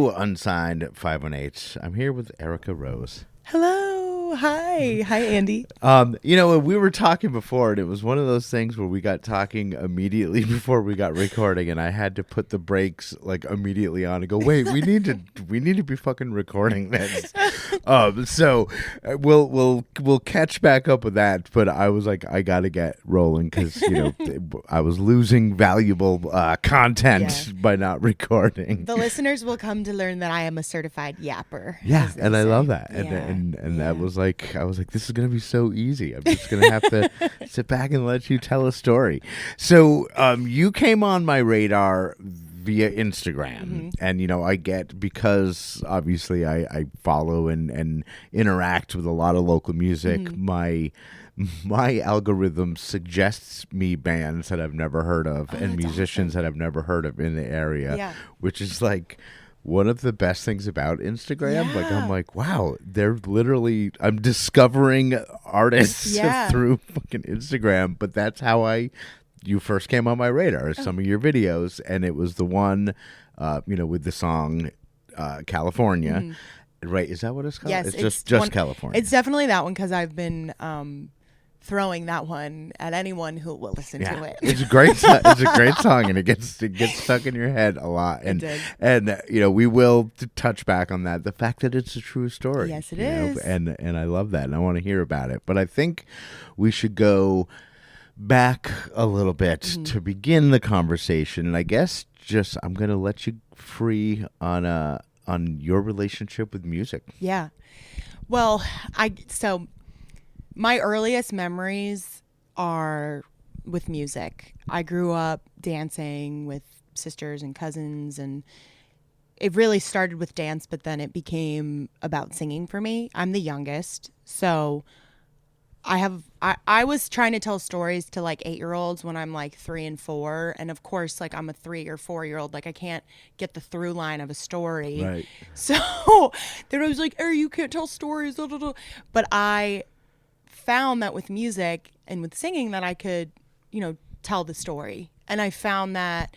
Hello, Unsigned 518. I'm here with Erica Rose. Hello. Hi, Andy. We were talking before, and it was one of those things where we got talking immediately before we got recording, and I had to put the brakes like immediately on and go, wait, we need to be fucking recording this. So we'll catch back up with that. But I was like, I got to get rolling because I was losing valuable content by not recording. The listeners will come to learn that I am a certified yapper. Yeah, and I love that. Yeah. And that was like, I was like, this is going to be so easy. I'm just going to have to sit back and let you tell a story. So you came on my radar via Instagram. And, I get, because obviously I follow and interact with a lot of local music, my algorithm suggests me bands that I've never heard of and musicians that I've never heard of in the area, which is like one of the best things about Instagram. Yeah. Like, I'm like, wow, I'm discovering artists through fucking Instagram. But that's how you first came on my radar, some of your videos. And it was the one, with the song California. Right. Is that what it's called? Yes, it's just California. It's definitely that one because I've been throwing that one at anyone who will listen to it. It's a great it's a great song, and it gets stuck in your head a lot. And we will touch back on that. The fact that it's a true story. Yes, it is. And I love that, and I want to hear about it. But I think we should go back a little bit to begin the conversation. And I guess I'm going to let you free on your relationship with music. Yeah. Well, my earliest memories are with music. I grew up dancing with sisters and cousins, and it really started with dance, but then it became about singing for me. I'm the youngest, so I was trying to tell stories to like 8-year-olds when I'm like 3 and 4, and of course, like I'm a 3 or 4-year-old, like I can't get the through line of a story. Right. So they were always like, "Hey, you can't tell stories." Blah, blah, blah. But I found that with music and with singing that I could, tell the story. And I found that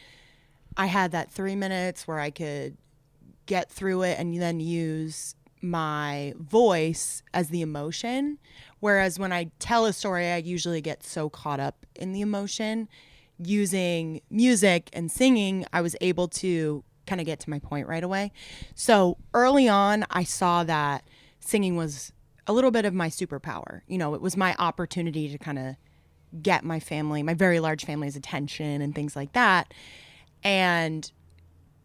I had that 3 minutes where I could get through it and then use my voice as the emotion. Whereas when I tell a story, I usually get so caught up in the emotion. Using music and singing, I was able to kind of get to my point right away. So early on, I saw that singing was a little bit of my superpower. It was my opportunity to kind of get my very large family's attention and things like that. And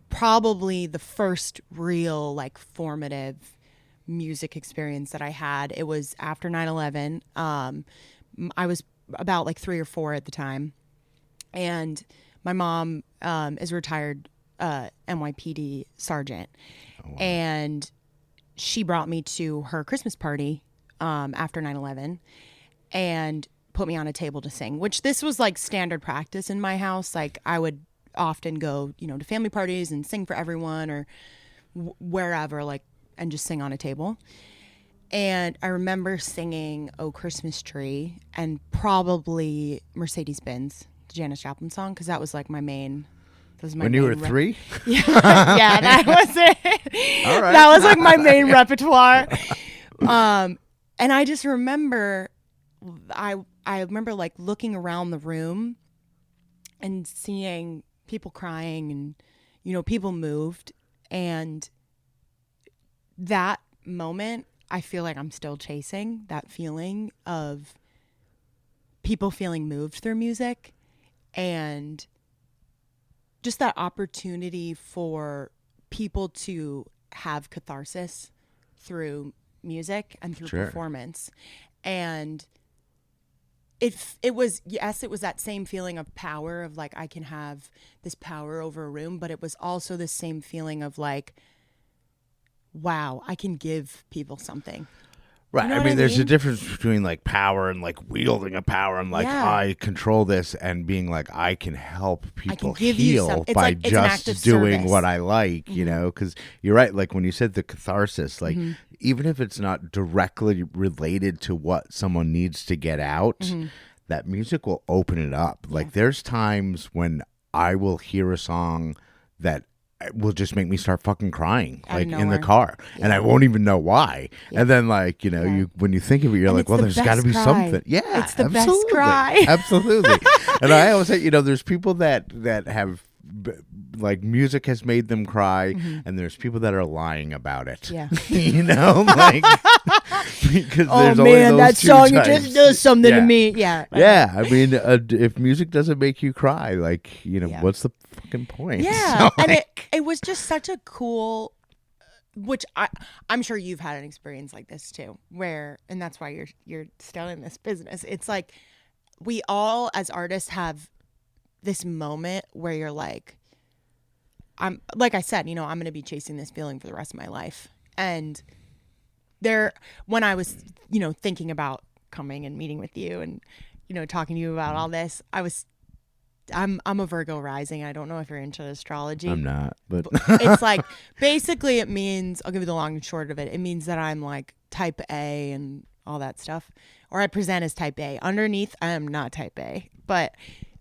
probably the first real like formative music experience that I had, it was after 9/11. I was about like 3 or 4 at the time. And my mom is a retired NYPD sergeant. Oh, wow. And she brought me to her Christmas party after 9/11 and put me on a table to sing, which this was like standard practice in my house. Like I would often go, to family parties and sing for everyone or wherever, like, and just sing on a table. And I remember singing "Oh Christmas Tree" and probably Mercedes-Benz, the Janis Joplin song, because that was like my main. When you were 3? Yeah, that was it. All right. That was like my main repertoire. And I just remember, I remember like looking around the room and seeing people crying and, people moved. And that moment, I feel like I'm still chasing that feeling of people feeling moved through music and just that opportunity for people to have catharsis through music and through performance. And it was that same feeling of power of like, I can have this power over a room, but it was also the same feeling of like, wow, I can give people something. Right. You know what there's a difference between like power and like wielding a power and like I control this and being like I can help people heal by just doing what I like, because you're right. Like when you said the catharsis, like even if it's not directly related to what someone needs to get out, that music will open it up. Like there's times when I will hear a song that will just make me start fucking crying, Out of like in the nowhere. car, and I won't even know why. And then, like, Yeah. you when you think of it, you're And like, it's well, the there's got to best be cry. something. Yeah, It's the best absolutely. cry. Absolutely. And I always say, there's people that have. Like, music has made them cry, and there's people that are lying about it. Yeah. Like, because there's only man, those that two song, it types. just does something Yeah. to me. Yeah. Yeah, I mean, if music doesn't make you cry, like, Yeah. what's the fucking point? Yeah. So, And like, it was just such a cool, which I'm sure you've had an experience like this too, where, and that's why you're still in this business. It's like we all as artists have this moment where you're like, like I said, I'm going to be chasing this feeling for the rest of my life. And when I was, thinking about coming and meeting with you and, talking to you about all this, I'm a Virgo rising. I don't know if you're into astrology. I'm not, but It's like, basically it means, I'll give you the long and short of it. It means that I'm like type A and all that stuff, or I present as type A. Underneath, I am not type A, but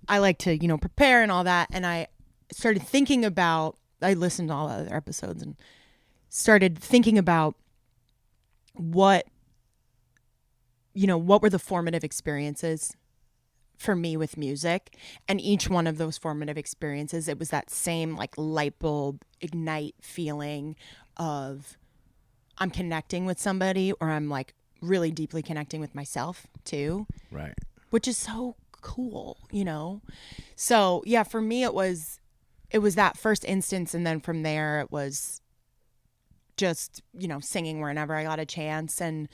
I like to, prepare and all that. And I started thinking about, I listened to all the other episodes and started thinking about what were the formative experiences for me with music. And each one of those formative experiences, it was that same like light bulb ignite feeling of I'm connecting with somebody, or I'm like really deeply connecting with myself too. right. Which is so cool, So yeah, for me it was that first instance, and then from there it was just, singing wherever I got a chance. And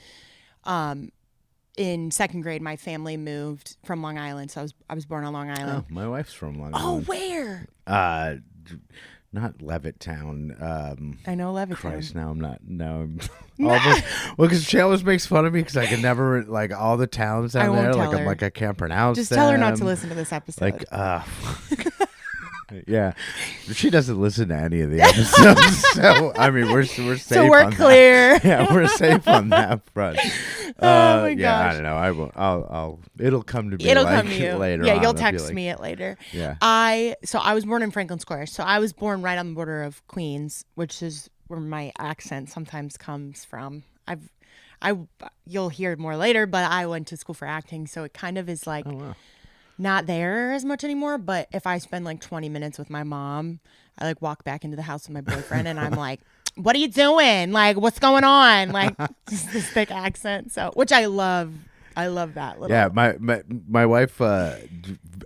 in second grade my family moved from Long Island, so I was born on Long Island. Oh, my wife's from Long Oh, Island. where? Not Levittown. I know Levittown. Christ, now I'm not. No, well, because she always makes fun of me because I can never, like, all the towns down won't there. tell Like, I'm her. like, I can't pronounce. Just tell her not to them. listen to this episode. Like, yeah, she doesn't listen to any of the episodes, so I mean, we're safe. So we're on clear. That. Yeah, we're safe on that front. Oh my Yeah, I gosh. don't know. I will. I'll. It'll come to me. It'll like, come to you later. Yeah, on. you'll I'll be text like, me it later. Yeah. So I was born in Franklin Square. So I was born right on the border of Queens, which is where my accent sometimes comes from. You'll hear more later, but I went to school for acting, so it kind of is like Oh wow. not there as much anymore. But if I spend like 20 minutes with my mom, I like walk back into the house with my boyfriend and I'm like, what are you doing? Like, what's going on? Like, just this thick accent. So, which I love. I love that little. Yeah, my wife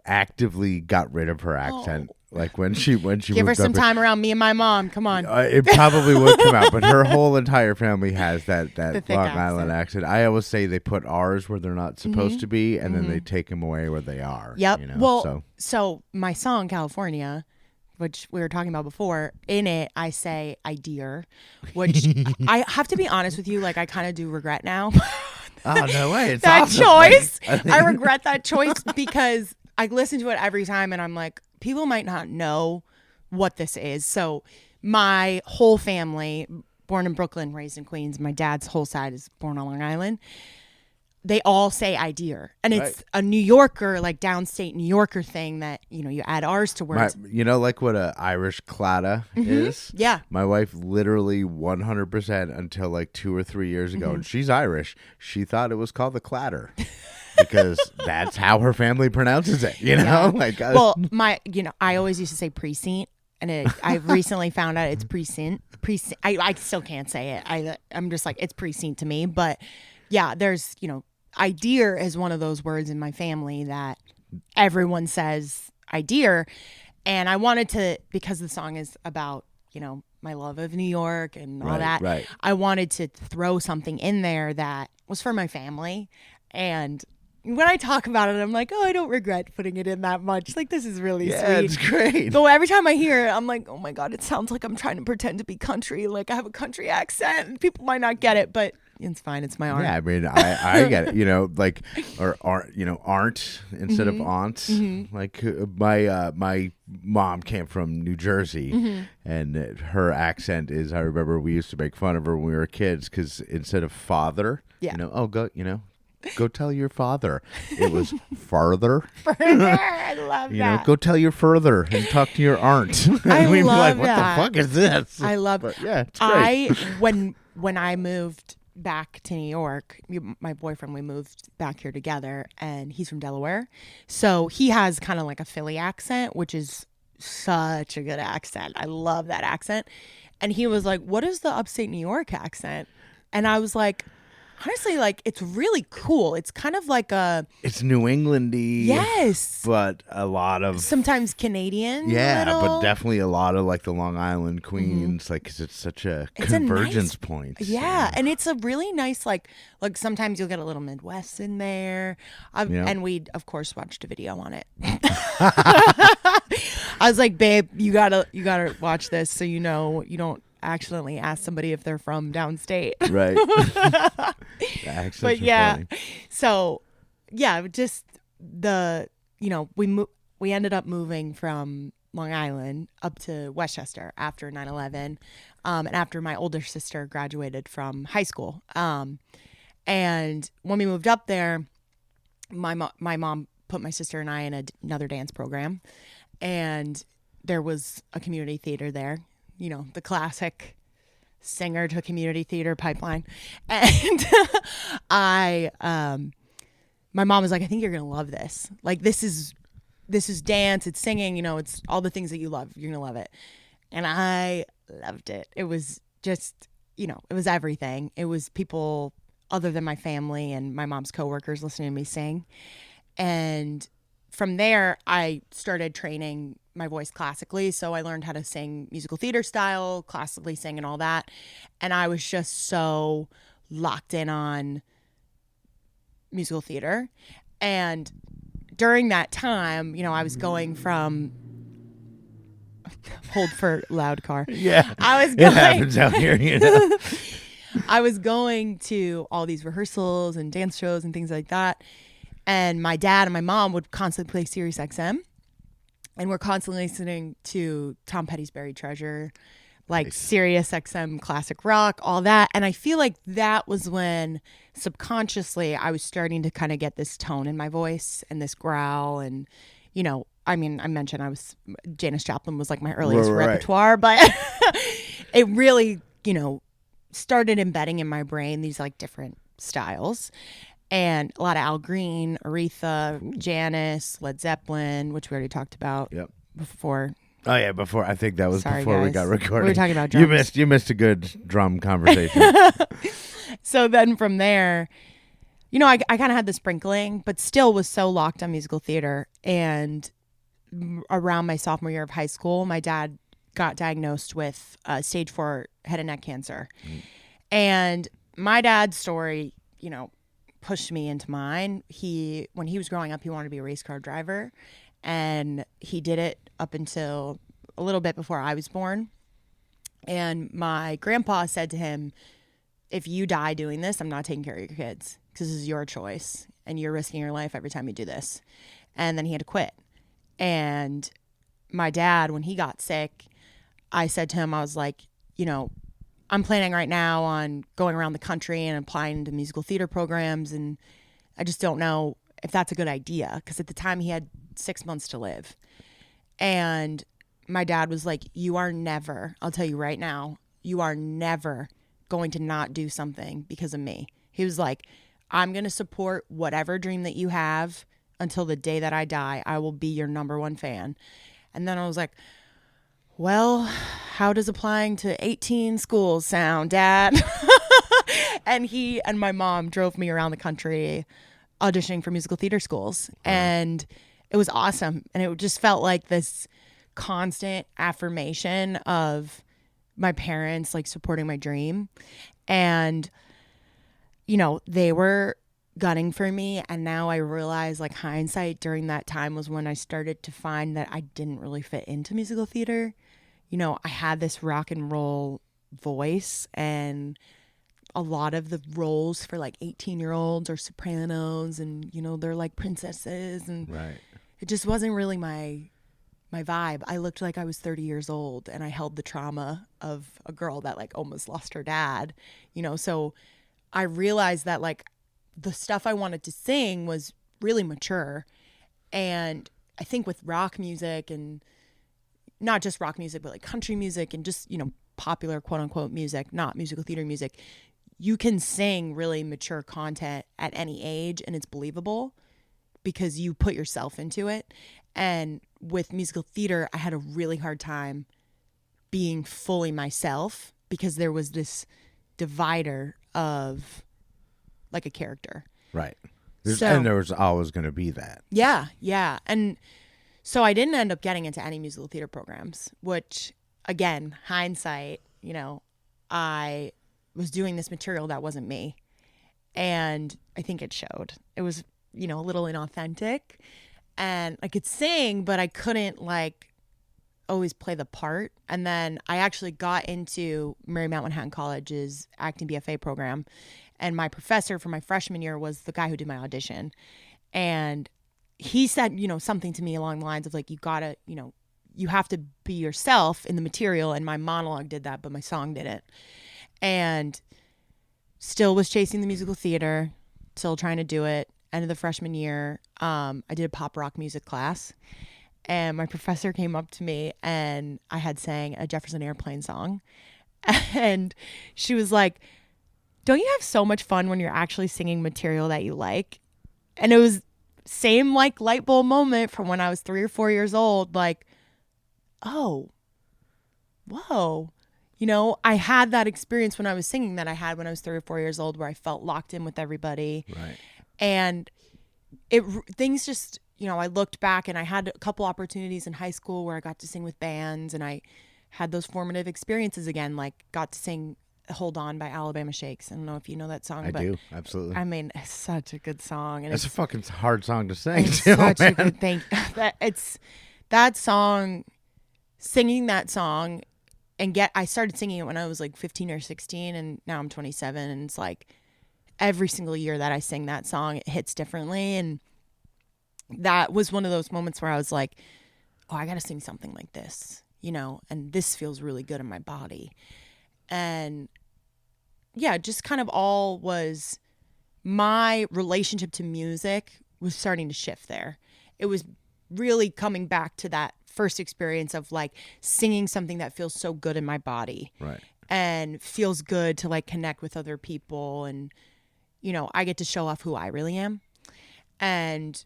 actively got rid of her accent. Like when she Give moved her some up time around me and my mom. Come on. it probably would come out, but her whole entire family has that thick Long Island accent. I always say they put R's where they're not supposed to be, and then they take them away where they are. Yep. Well, so my song California, which we were talking about before, in it I say I dear, which I have to be honest with you, like I kind of do regret now. oh no way! It's That awesome. choice. Like, I regret that choice because I listen to it every time and I'm like, people might not know what this is. So my whole family, born in Brooklyn, raised in Queens, my dad's whole side is born on Long Island. They all say I dear. And it's a New Yorker, like downstate New Yorker thing that, you add R's to words. like what a Irish clada is? Yeah. My wife literally 100% until like 2 or 3 years ago, and she's Irish. She thought it was called the clatter. Because that's how her family pronounces it, Like, well, I always used to say precinct, and I've recently found out it's precinct. I still can't say it. I'm just like, it's precinct to me. But yeah, there's I dear is one of those words in my family that everyone says I dear, and I wanted to, because the song is about my love of New York and all that. Right. I wanted to throw something in there that was for my family. And when I talk about it, I'm like, oh, I don't regret putting it in that much. Like, this is really sweet. it's great. Though every time I hear it, I'm like, oh my God, it sounds like I'm trying to pretend to be country. Like I have a country accent and people might not get it, but it's fine. It's my art. Yeah, I mean, I get it, like, or aren't instead of aunts. Like my mom came from New Jersey, and her accent is, I remember we used to make fun of her when we were kids because instead of father, Yeah. oh, go, Go tell your father. It was farther. I love You that. know, go tell your further and talk to your aunt. I We'd be love like, what that. the fuck is this? I love. But yeah, it's great. When I moved back to New York, my boyfriend, we moved back here together, and he's from Delaware, so he has kind of like a Philly accent, which is such a good accent. I love that accent. And he was like, "What is the upstate New York accent?" And I was like, honestly, like, it's really cool. It's kind of like It's New Englandy. yes, But a lot of sometimes Canadian. yeah, little. but definitely a lot of like the Long Island Queens, like 'cause it's such a It's a convergence nice- point. Yeah, and it's a really nice like sometimes you'll get a little Midwest in there. Yeah. And we of course watched a video on it. I was like, babe, you gotta watch this so you know you don't accidentally ask somebody if they're from downstate. Right. The accents But are yeah, funny. so yeah, just we ended up moving from Long Island up to Westchester after 9/11, and after my older sister graduated from high school. And when we moved up there, my mom put my sister and I in another dance program, and there was a community theater there. You know, the classic singer to community theater pipeline. And my mom was like, I think you're going to love this. Like, this is dance, it's singing, you know, it's all the things that you love. You're going to love it. And I loved it. It was just, you know, it was everything. It was people other than my family and my mom's coworkers listening to me sing. And from there, I started training my voice classically. So I learned how to sing musical theater style, classically sing and all that. And I was just so locked in on musical theater. And during that time, you know, I was going from hold for loud car. Yeah. I was It going, happens out here, you know. I was going to all these rehearsals and dance shows and things like that. And my dad and my mom would constantly play Sirius XM. And we're constantly listening to Tom Petty's Buried Treasure, like Nice. Sirius XM classic rock, all that. And I feel like that was when subconsciously I was starting to kind of get this tone in my voice and this growl. And, you know, I mean, I mentioned Janis Joplin was like my earliest Right. repertoire, but it really, you know, started embedding in my brain these like different styles. And a lot of Al Green, Aretha, Janis, Led Zeppelin, which we already talked about Yep. before. Oh yeah, before I think that was Sorry, before we guys. got recorded. We were talking about drums. You missed a good drum conversation. So then from there, you know, I kind of had the sprinkling, but still was so locked on musical theater. And around my sophomore year of high school, my dad got diagnosed with stage 4 head and neck cancer. And my dad's story, you know, pushed me into mine. When he was growing up, he wanted to be a race car driver, and he did it up until a little bit before I was born. And my grandpa said to him, if you die doing this, I'm not taking care of your kids because this is your choice and you're risking your life every time you do this. And then he had to quit. And my dad, when he got sick, I said to him, I was like, you know, I'm planning right now on going around the country and applying to musical theater programs. And I just don't know if that's a good idea. Because at the time he had 6 months to live. And my dad was like, you are never, I'll tell you right now, you are never going to not do something because of me. He was like, I'm going to support whatever dream that you have until the day that I die. I will be your number one fan. And then I was like, well, how does applying to 18 schools sound, Dad? And he and my mom drove me around the country auditioning for musical theater schools. And it was awesome. And it just felt like this constant affirmation of my parents like supporting my dream. And, you know, they were gunning for me. And now I realize, like, hindsight during that time was when I started to find that I didn't really fit into musical theater. You know, I had this rock and roll voice, and a lot of the roles for like 18-year-olds are sopranos, and, you know, they're like princesses, and Right. it just wasn't really my vibe. I looked like I was 30 years old, and I held the trauma of a girl that like almost lost her dad, you know. So I realized that like the stuff I wanted to sing was really mature. And I think with rock music, and not just rock music, but like country music and just, popular quote unquote music, not musical theater music, you can sing really mature content at any age and it's believable because you put yourself into it. And with musical theater, I had a really hard time being fully myself because there was this divider of like a character. Right. And there was always going to be that. Yeah, yeah. And so I didn't end up getting into any musical theater programs, which, again, hindsight, I was doing this material that wasn't me. And I think it showed. It was, a little inauthentic. And I could sing, but I couldn't, always play the part. And then I actually got into Marymount Manhattan College's acting BFA program. And my professor for my freshman year was the guy who did my audition. And he said, something to me along the lines of you gotta, you have to be yourself in the material. And my monologue did that, but my song didn't. And still was chasing the musical theater, still trying to do it. End of the freshman year, I did a pop rock music class. And my professor came up to me and I had sang a Jefferson Airplane song. And she was like, don't you have so much fun when you're actually singing material that you like? And it was same light bulb moment from when I was 3 or 4 years old. Oh, whoa. I had that experience when I was singing that I had when I was 3 or 4 years old where I felt locked in with everybody. Right. And things just, I looked back and I had a couple opportunities in high school where I got to sing with bands and I had those formative experiences again, got to sing Hold On by Alabama Shakes. I don't know if you know that song. I do, absolutely. I mean, it's such a good song. And it's a fucking hard song to sing, it's too, such man. a good thing. That song, singing that song, and I started singing it when I was 15 or 16, and now I'm 27, and it's every single year that I sing that song, it hits differently. And that was one of those moments where I was like, oh, I got to sing something like this, and this feels really good in my body. And yeah, just kind of all was my relationship to music was starting to shift there. It was really coming back to that first experience of singing something that feels so good in my body. Right. And feels good to connect with other people. And, I get to show off who I really am. And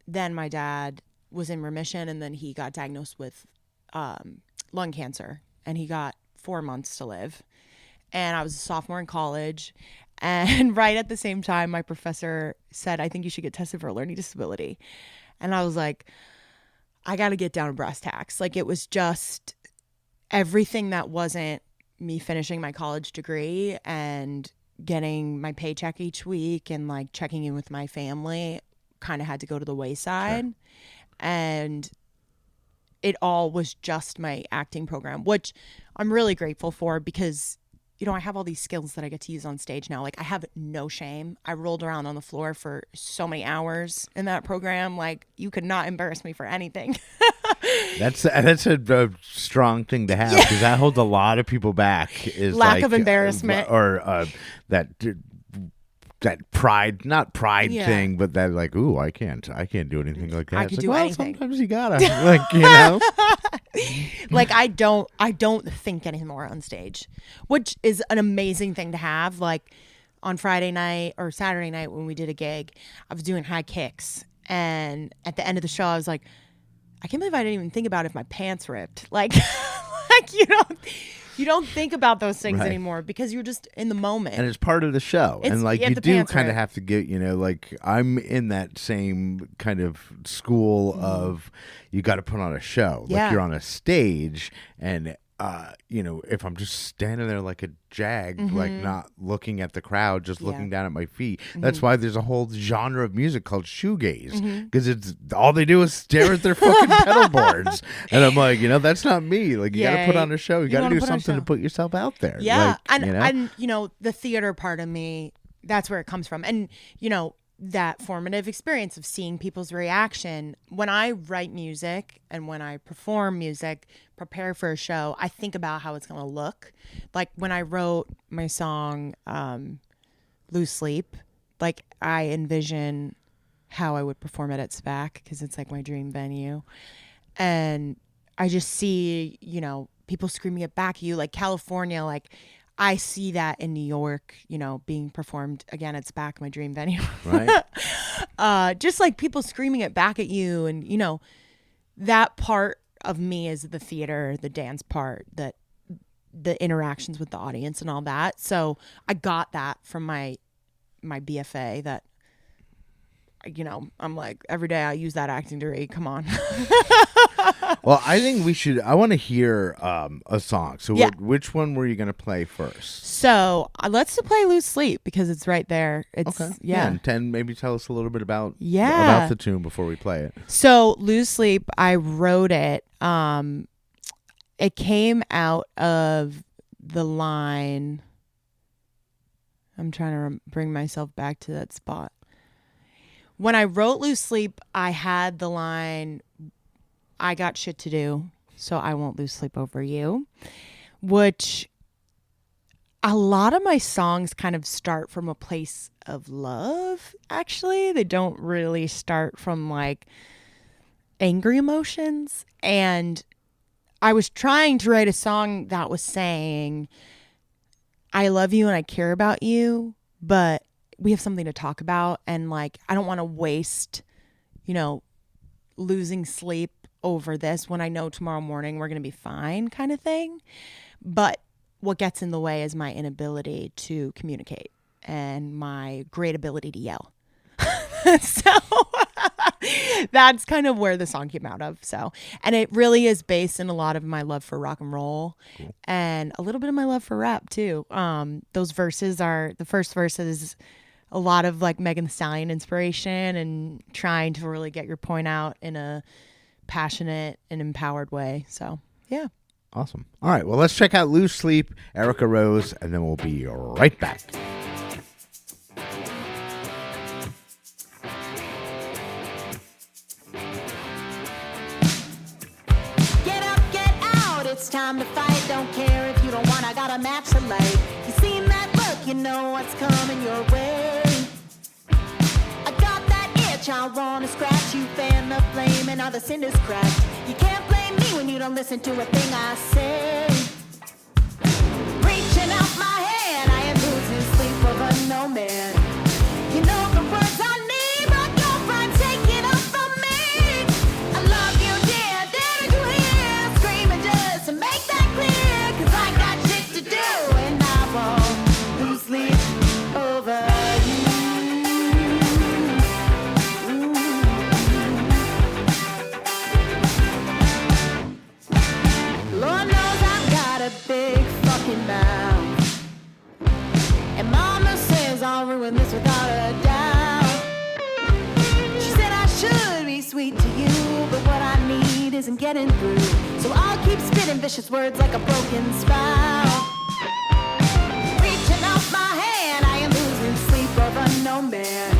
then my dad was in remission and then he got diagnosed with lung cancer and he got 4 months to live. And I was a sophomore in college. And right at the same time, my professor said, I think you should get tested for a learning disability. And I was like, I got to get down to brass tacks. It was just everything that wasn't me finishing my college degree and getting my paycheck each week and checking in with my family kind of had to go to the wayside. Sure. And it all was just my acting program, which I'm really grateful for because, I have all these skills that I get to use on stage now. I have no shame. I rolled around on the floor for so many hours in that program. You could not embarrass me for anything. That's a strong thing to have because that holds a lot of people back. Is lack of embarrassment or that pride, not pride thing, but that ooh, I can't do anything like that. I can do anything. Sometimes you gotta, I don't think anymore on stage, which is an amazing thing to have. On Friday night or Saturday night when we did a gig, I was doing high kicks, and at the end of the show, I was like, I can't believe I didn't even think about if my pants ripped. You don't think about those things anymore because you're just in the moment. And it's part of the show. And you do kind of have to get, I'm in that same kind of school of you got to put on a show. Yeah. You're on a stage and, if I'm just standing there like a jag, not looking at the crowd, just looking down at my feet. That's why there's a whole genre of music called shoegaze because it's all they do is stare at their fucking pedal boards. And I'm like, that's not me. You got to put on a show. You got to do something to put yourself out there. Yeah. And the theater part of me, that's where it comes from. And, that formative experience of seeing people's reaction. When I write music and when I perform music, prepare for a show, I think about how it's going to look. When I wrote my song, Lose Sleep, like I envision how I would perform it at SPAC because it's like my dream venue. And I just see, you know, people screaming it back at you, like California, like I see that in New York, you know, being performed again at SPAC, my dream venue. Right. Just like people screaming it back at you. And, you know, that part of me is the theater, the dance part, that the interactions with the audience and all that. So I got that from my BFA that, you know, I'm like, every day I use that acting degree. Come on. Well, I think I want to hear a song. So Yeah. which one were you going to play first? So let's play Lose Sleep because it's right there. It's, Okay. yeah. And 10, maybe tell us a little bit about the tune before we play it. So Lose Sleep, I wrote it. It came out of the line. I'm trying to bring myself back to that spot. When I wrote Lose Sleep, I had the line, I got shit to do, so I won't lose sleep over you, which a lot of my songs kind of start from a place of love, actually. They don't really start from like angry emotions. And I was trying to write a song that was saying, I love you and I care about you, but we have something to talk about. And like, I don't want to waste, you know, losing sleep over this when I know tomorrow morning we're going to be fine, kind of thing. But what gets in the way is my inability to communicate and my great ability to yell. So that's kind of where the song came out of. So, and it really is based in a lot of my love for rock and roll. Cool. And a little bit of my love for rap too. Those verses are, the first verse is a lot of like Megan Thee Stallion inspiration and trying to really get your point out in a passionate and empowered way. So, yeah. Awesome. All right. Well, let's check out Lose Sleep, Erica Rose, and then we'll be right back. Get up, get out. It's time to fight. Don't care if you don't want. I got a match to light. You seen that look? You know what's coming your way. I got that itch. I wanna scratch you. Fan the flame and all the cinders cracked. You can't blame me when you don't listen to a thing I say. Reaching out my hand, I am losing sleep over no man. You know the words I need, but your pride taking up from me. I love you, dear, did you hear? Screaming just to make that clear. Cause I got shit to do and I won't lose sleep over you. Lord knows I've got a big fucking mouth. And mama says I'll ruin this without a doubt. She said I should be sweet to you, but what I need isn't getting through. So I'll keep spitting vicious words like a broken spout. Reaching out my hand, I am losing sleep over no man.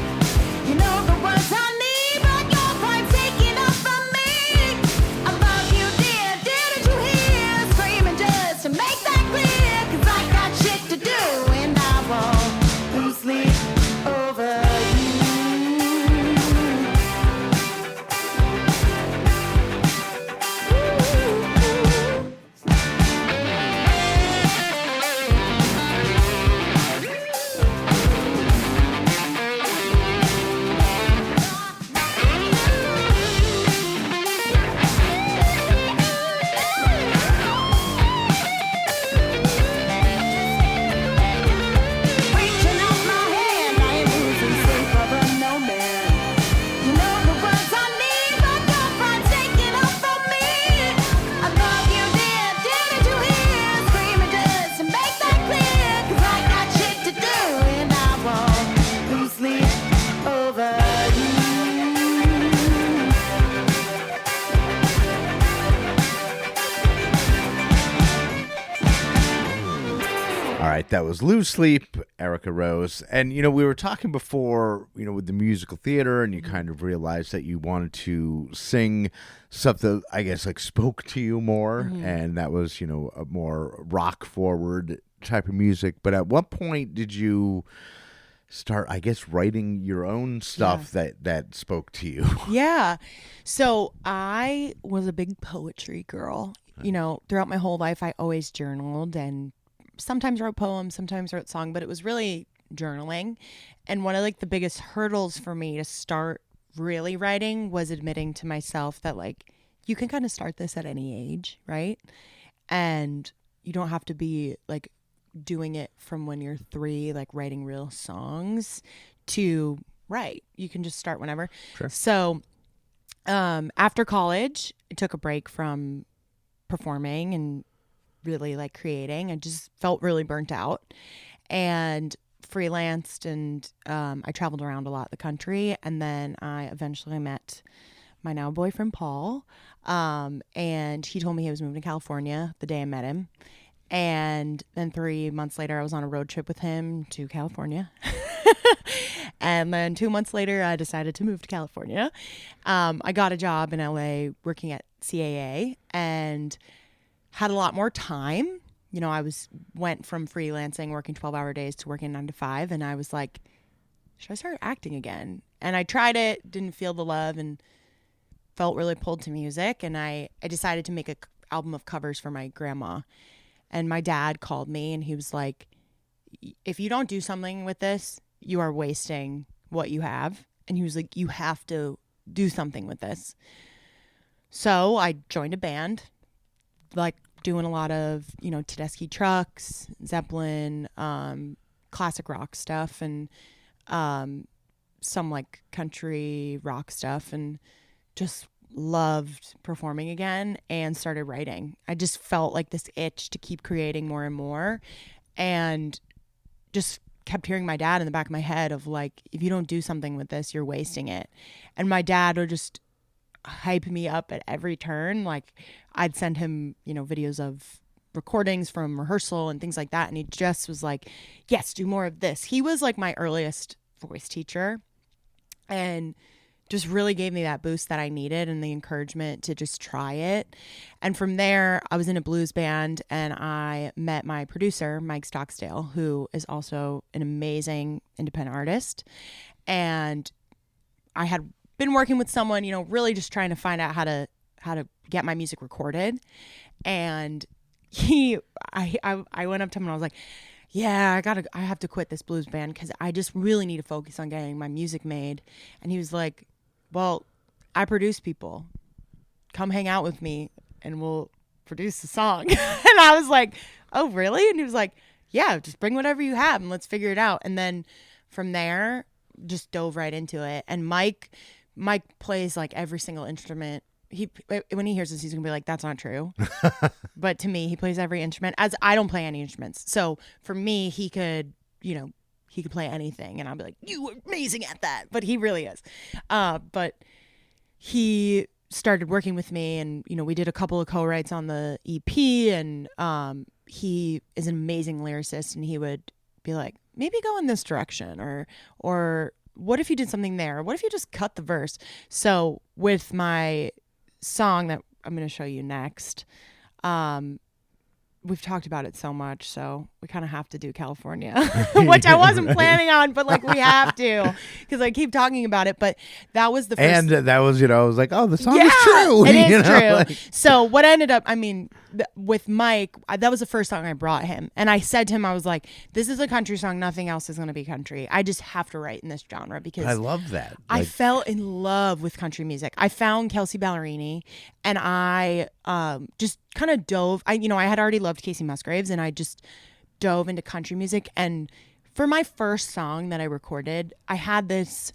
You know the words I need, but your pride taking up from me. I love you, dear, didn't you hear? Screaming just to make that clear. Cause I got shit to do and I won't lose sleep over you. Reaching out my hand, I am losing sleep over no man. You know the words I need, but your pride taking up from me. I love you, dear, didn't you hear? Screaming just to make that clear. Cause I got shit to do and I won't lose sleep over you. All right, that was Lose Sleep, Erica Rose. And, you know, we were talking before, you know, with the musical theater, and you kind of realized that you wanted to sing stuff that, I guess, like spoke to you more. And that was, you know, a more rock forward type of music. But at what point did you start, I guess, writing your own stuff that spoke to you? Yeah. So I was a big poetry girl. You know, throughout my whole life, I always journaled and sometimes wrote poems, sometimes wrote song, but it was really journaling. And one of like the biggest hurdles for me to start really writing was admitting to myself that like you can kind of start this at any age, right? And you don't have to be like doing it from when you're 3, like writing real songs to write. You can just start whenever. Sure. So after college, I took a break from performing and really like creating. I just felt really burnt out and freelanced, and I traveled around a lot the country. And then I eventually met my now boyfriend, Paul. And he told me he was moving to California the day I met him. And then 3 months later, I was on a road trip with him to California. And then 2 months later, I decided to move to California. I got a job in LA working at CAA and had a lot more time. You know, went from freelancing, working 12-hour days to working 9 to 5. And I was like, should I start acting again? And I tried it, didn't feel the love, and felt really pulled to music. And I decided to make an album of covers for my grandma. And my dad called me and he was like, if you don't do something with this, you are wasting what you have. And he was like, you have to do something with this. So I joined a band, like doing a lot of, you know, Tedeschi Trucks, Zeppelin, classic rock stuff, and some like country rock stuff, and just loved performing again and started writing. I just felt like this itch to keep creating more and more, and just kept hearing my dad in the back of my head of like, if you don't do something with this, you're wasting it. And my dad would just hype me up at every turn. Like I'd send him, you know, videos of recordings from rehearsal and things like that, and he just was like, yes, do more of this. He was like my earliest voice teacher and just really gave me that boost that I needed and the encouragement to just try it. And from there, I was in a blues band and I met my producer, Mike Stocksdale, who is also an amazing independent artist. And I had been working with someone, you know, really just trying to find out how to get my music recorded. And I went up to him and I was like, yeah, I have to quit this blues band because I just really need to focus on getting my music made. And he was like, well, I produce people. Come hang out with me and we'll produce a song. And I was like, oh, really? And he was like, yeah, just bring whatever you have and let's figure it out. And then from there, just dove right into it. And Mike plays like every single instrument. When he hears this, he's gonna be like, that's not true. But to me, he plays every instrument, as I don't play any instruments. So for me, he could play anything and I'll be like, you were amazing at that. But he really is. But he started working with me, and you know, we did a couple of co-writes on the EP, and he is an amazing lyricist, and he would be like, maybe go in this direction, or what if you did something there? What if you just cut the verse? So with my song that I'm going to show you next, we've talked about it so much, so we kind of have to do California, which I wasn't planning on, but like we have to because I keep talking about it. But that was the first. And that was, you know, I was like, oh, the song is true. It is true. Like... So what ended up, I mean, with Mike, that was the first song I brought him. And I said to him, I was like, this is a country song. Nothing else is going to be country. I just have to write in this genre because I love that. I fell in love with country music. I found Kelsey Ballerini and I just kind of dove. I had already loved Casey Musgraves and I just dove into country music. And for my first song that I recorded, I had this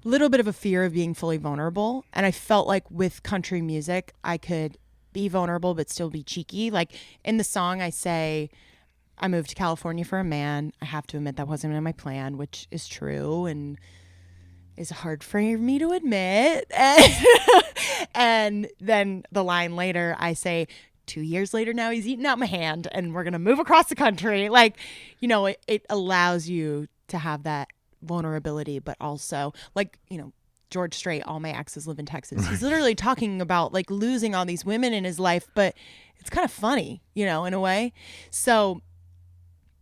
little bit of a fear of being fully vulnerable. And I felt like with country music, I could be vulnerable but still be cheeky. Like in the song, I say, I moved to California for a man. I have to admit that wasn't in my plan, which is true and is hard for me to admit. And then the line later, I say, 2 years later now he's eating out my hand and we're going to move across the country. Like, you know, it allows you to have that vulnerability, but also like, you know, George Strait, all my exes live in Texas. He's literally talking about like losing all these women in his life, but it's kind of funny, you know, in a way. So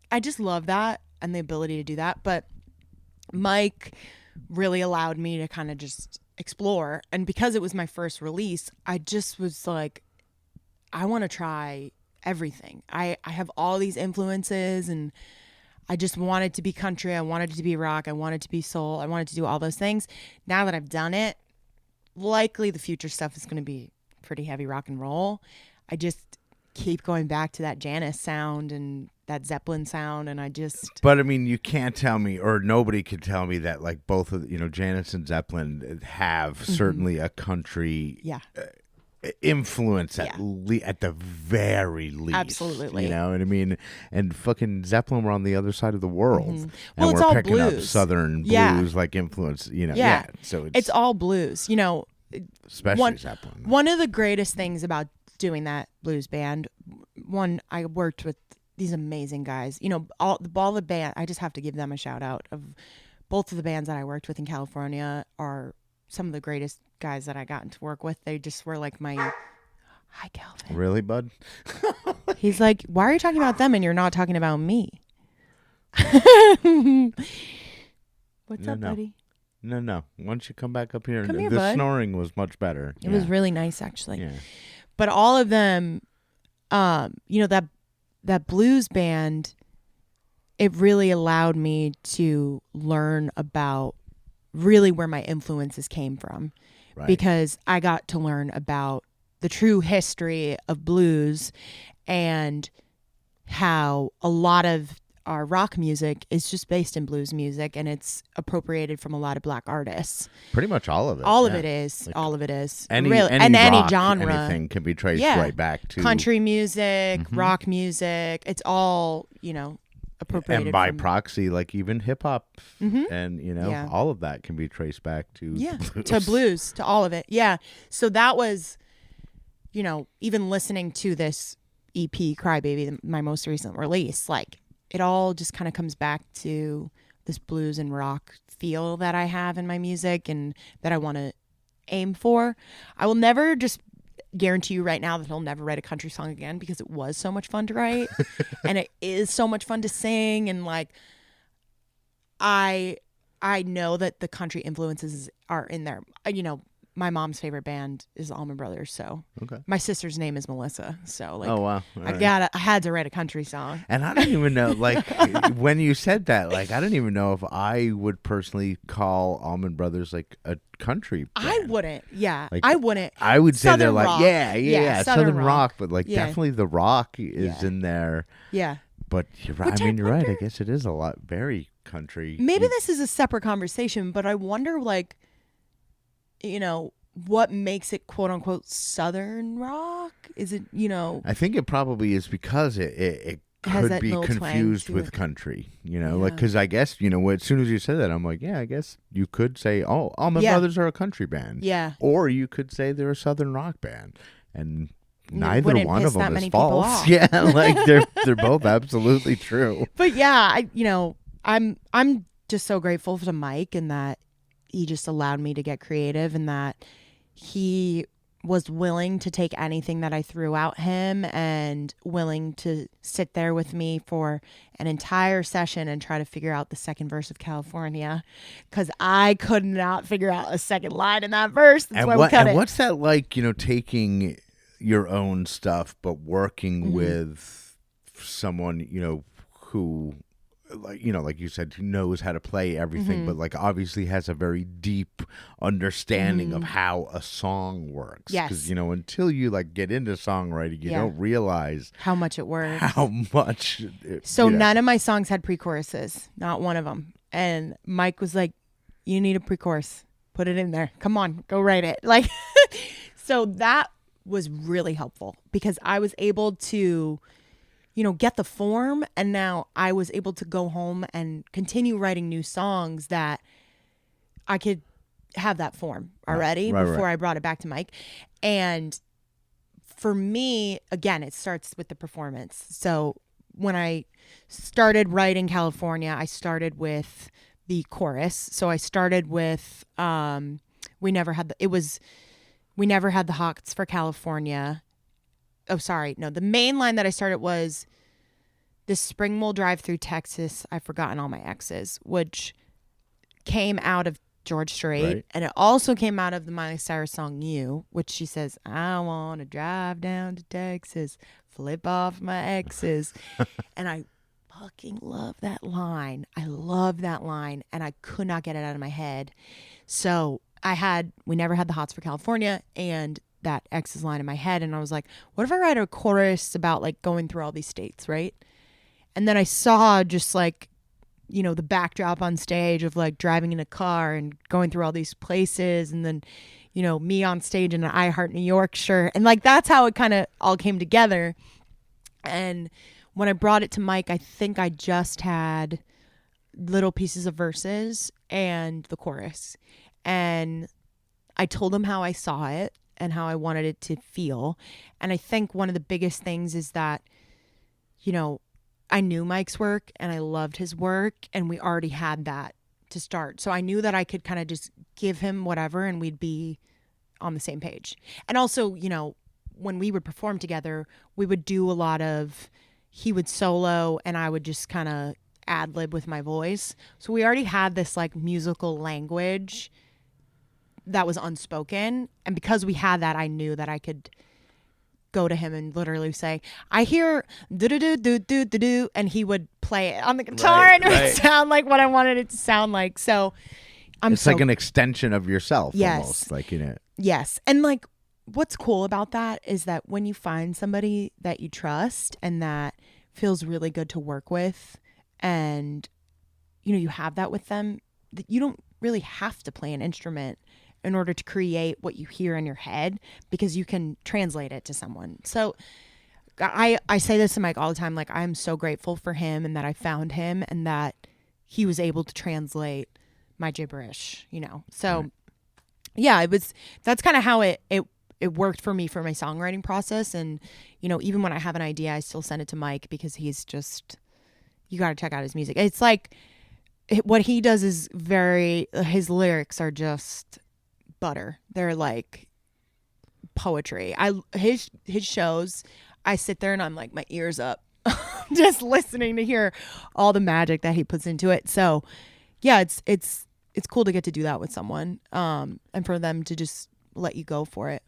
I just love that and the ability to do that. But Mike really allowed me to kind of just explore. And because it was my first release, I just was like, I want to try everything. I have all these influences, and I just wanted to be country. I wanted it to be rock. I wanted to be soul. I wanted to do all those things. Now that I've done it, likely the future stuff is going to be pretty heavy rock and roll. I just keep going back to that Janis sound and that Zeppelin sound, and I just... But I mean, you can't tell me, or nobody could tell me that like both of Janis and Zeppelin have certainly a country influence at the very least. Absolutely. You know what I mean? And fucking Zeppelin were on the other side of the world. Well, And it's we're all picking up blues. Southern Yeah. blues like influence, So it's all blues. especially Zeppelin. One of the greatest things about doing that blues band, I worked with these amazing guys. All the band, I just have to give them a shout out. Of both of the bands that I worked with in California are some of the greatest guys that I got to work with. They just were like my... Hi, Calvin. Really, bud? He's like, why are you talking about them and you're not talking about me? What's up, buddy? No. Once you come back up here, Come here, the bud. snoring was much better. It was really nice, actually. Yeah. But all of them, that blues band, it really allowed me to learn about really where my influences came from. Right. Because I got to learn about the true history of blues and how a lot of our rock music is just based in blues music, and it's appropriated from a lot of black artists. Pretty much all of it. All of it is. All of it is. Any really, any and any rock, genre. anything can be traced Yeah. right back to Country music, rock music. It's all, appropriated. and by from, proxy, like even hip hop, and Yeah. all of that can be traced back to blues. to blues, to all of it. Yeah. So that was, even listening to this EP, Crybaby, my most recent release, like it all just kind of comes back to this blues and rock feel that I have in my music and that I want to aim for. I will never just guarantee you right now that I'll never write a country song again, because it was so much fun to write and it is so much fun to sing, and like I know that the country influences are in there. My mom's favorite band is the Allman Brothers, so Okay. my sister's name is Melissa, so like Oh wow! All right. I had to write a country song. And I don't even know, like, when you said that, like, I don't even know if I would personally call Allman Brothers like a country band. I wouldn't. Yeah, Like, I wouldn't. I would say they're Southern like, rock. yeah, Southern rock, but like Yeah. definitely the rock is Yeah. in there. Yeah. But you're right. Which I I mean, you're right. I wonder- guess it is a lot very country. Maybe this is a separate conversation, but I wonder, like, what makes it quote unquote Southern rock? Is it, I think it probably is because it has could that be little twang confused to with it. country, like, Yeah. because I guess, as soon as you said that, I'm like, yeah, I guess you could say, oh, Allman Yeah. Brothers are a country band. Yeah. Or you could say they're a Southern rock band. And it neither wouldn't one piss of them that is many people false. off. Yeah, like they're both absolutely true. But yeah, I'm just so grateful to Mike, and that he just allowed me to get creative, and that he was willing to take anything that I threw at him and willing to sit there with me for an entire session and try to figure out the second verse of California, because I could not figure out a second line in that verse. That's why we cut it. What's that like, taking your own stuff but working Mm-hmm. with someone, who like you said, who knows how to play everything, Mm-hmm. but like obviously has a very deep understanding of how a song works. Yes. Because, until you like get into songwriting, you Yeah. don't realize How much it works. how much. So none of my songs had pre-choruses, not one of them. And Mike was like, "You need a pre-chorus. Put it in there. Come on, go write it." Like, so that was really helpful, because I was able to, get the form, and now I was able to go home and continue writing new songs that I could have that form already Right, before right. I brought it back to Mike. And for me, again, it starts with the performance. So when I started writing California, I started with the chorus. So I started with we never had the Hawks for California. Oh, sorry. No, the main line that I started was, "This spring we'll drive through Texas. I've forgotten all my exes," which came out of George Strait, Right. and it also came out of the Miley Cyrus song "You," which she says, "I want to drive down to Texas, flip off my exes," and I fucking love that line. I love that line, and I could not get it out of my head. So we never had the hots for California, and that exes line in my head, and I was like, what if I write a chorus about like going through all these states, right? And then I saw just like, you know, the backdrop on stage of like driving in a car and going through all these places, and then, you know, me on stage in an I Heart New York shirt, and like that's how it kind of all came together. And when I brought it to Mike, I think I just had little pieces of verses and the chorus. And I told him how I saw it and how I wanted it to feel. And I think one of the biggest things is that, you know, I knew Mike's work and I loved his work, and we already had that to start. So I knew that I could kind of just give him whatever and we'd be on the same page. And also, you know, when we would perform together, we would do a lot of, he would solo and I would just kind of ad lib with my voice. So we already had this like musical language that was unspoken. And because we had that, I knew that I could go to him and literally say, I hear do do do do do do do, and he would play it on the guitar, Right, and it would right. sound like what I wanted it to sound like. So It's like an extension of yourself, Yes. almost. Like, you know. Yes. And like what's cool about that is that when you find somebody that you trust and that feels really good to work with, and you know, you have that with them, that you don't really have to play an instrument in order to create what you hear in your head, because you can translate it to someone. So I say this to Mike all the time, like I'm so grateful for him and that I found him and that he was able to translate my gibberish, you know. So Right. yeah, that's kind of how it worked for me for my songwriting process. And you know, even when I have an idea, I still send it to Mike, because he's just, you got to check out his music. It's like what he does is his lyrics are just butter. They're like poetry. His shows, I sit there and I'm like, my ears up just listening to hear all the magic that he puts into it. So yeah, it's cool to get to do that with someone, and for them to just let you go for it.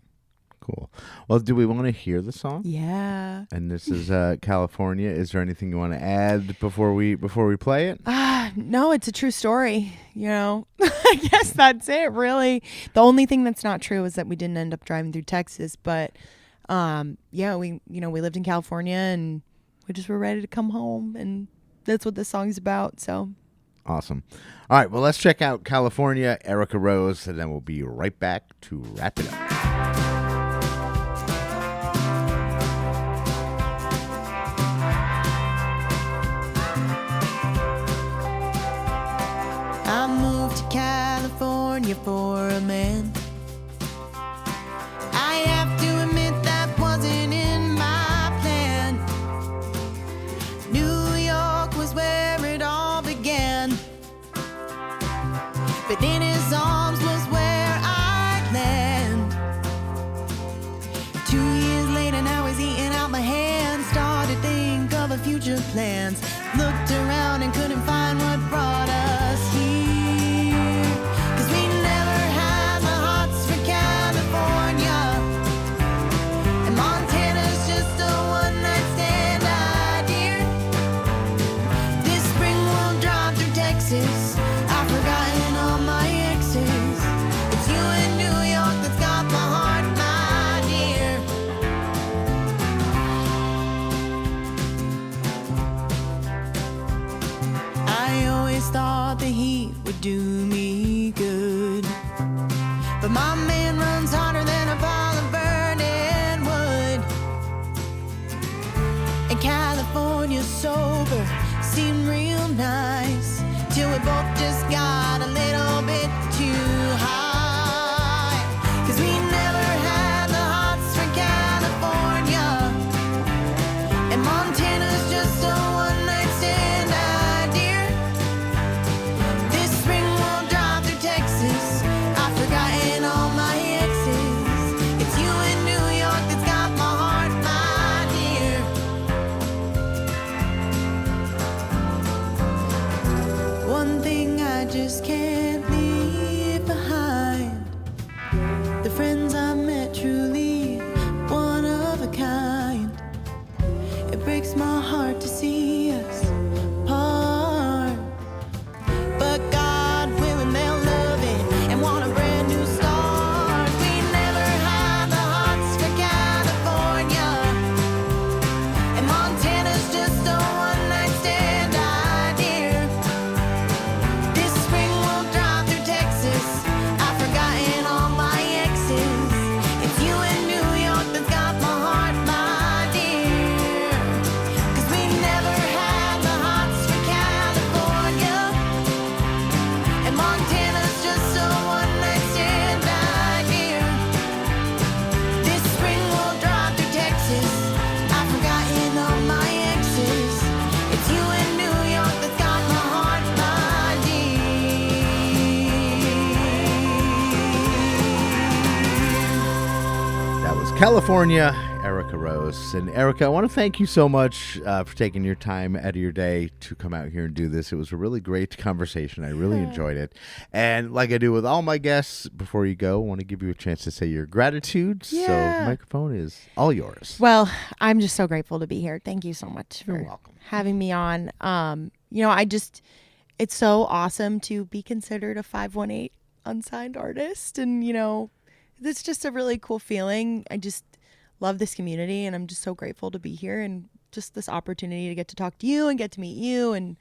Cool. Well, do we want to hear the song? Yeah. And this is California. Is there anything you want to add before we play it? No, it's a true story, you know. I guess that's it, really. The only thing that's not true is that we didn't end up driving through Texas, but yeah, we lived in California and we just were ready to come home, and that's what this song's about. So Awesome. All right, well, let's check out California, Erica Rose, and then we'll be right back to wrap it up. I moved to California for a man. I have to admit that wasn't in my plan. New York was where it all began, but in his arms was where I'd land. 2 years later, now he's eating out my hand. Started to think of a future plans. Looked around and couldn't find what brought us here. 'Cause we never had the hots for California, and Montana's just a one-night stand idea. This spring we'll drive through Texas. I've forgotten all my exes. It's you in New York that's got my heart, my dear. I always thought the heat would do me good, but my man runs harder than a pile of burning wood. And California sober seemed real nice, till we both just got a little bit too high. 'Cause we never had the hots for California, and Montana's just a one-night stand idea. This spring we'll drive through Texas. I've forgotten all my exes. It's you in New York that's got my heart, my dear. One one thing I just can't leave behind. The friends I met truly one of a kind. It breaks my heart to see us part, but God willing they'll love it and want a brand new start. We never had the hots for California, and Montana's just a one-night stand idea. This spring we'll drive through Texas. I've forgotten all my exes. It's you in New York that's got my heart, my dear. 'Cause we never had the hots for California, and Montana's just a one-night stand idea. This spring we'll drive through Texas. I've forgotten all my exes. It's you in New York that's got my heart, my dear. That was California, Erica Rose. And Erica, I want to thank you so much for taking your time out of your day to come out here and do this. It was a really great conversation. I really enjoyed it. And like I do with all my guests, before you go, I want to give you a chance to say your gratitude. So Yeah. the microphone is all yours. Well, I'm just so grateful to be here. Thank you so much for You're welcome. having me on. It's so awesome to be considered a 518 unsigned artist. And, it's just a really cool feeling. I just love this community, and I'm just so grateful to be here, and just this opportunity to get to talk to you and get to meet you and,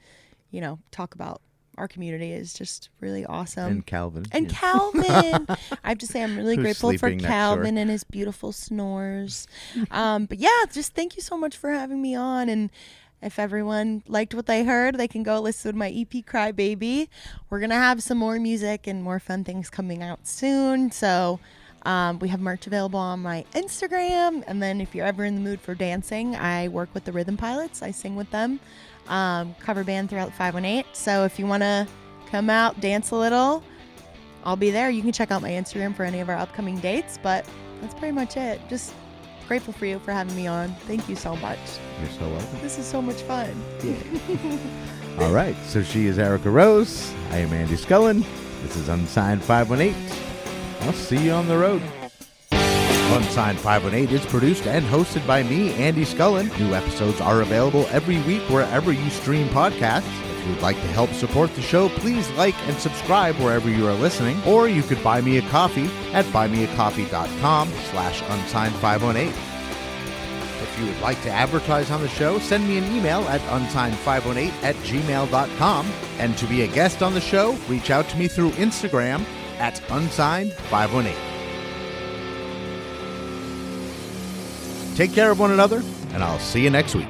talk about our community is just really awesome. And Calvin. And Yeah. Calvin. I have to say I'm really Who's grateful for sleeping next Calvin door. and his beautiful snores. But yeah, just thank you so much for having me on. And if everyone liked what they heard, they can go listen to my EP Cry Baby. We're going to have some more music and more fun things coming out soon. So we have merch available on my Instagram. And then if you're ever in the mood for dancing, I work with the Rhythm Pilots. I sing with them. Cover band throughout the 518. So if you want to come out, dance a little, I'll be there. You can check out my Instagram for any of our upcoming dates, but that's pretty much it. Just grateful for you for having me on. Thank you so much. You're so welcome. This is so much fun. All right. So she is Erica Rose. I am Andy Scullin. This is Unsigned 518. I'll see you on the road. Unsigned 518 is produced and hosted by me, Andy Scullin. New episodes are available every week wherever you stream podcasts. If you would like to help support the show, please like and subscribe wherever you are listening. Or you could buy me a coffee at buymeacoffee.com/unsigned518. If you would like to advertise on the show, send me an email at unsigned518@gmail.com. And to be a guest on the show, reach out to me through Instagram at unsigned518. Take care of one another, and I'll see you next week.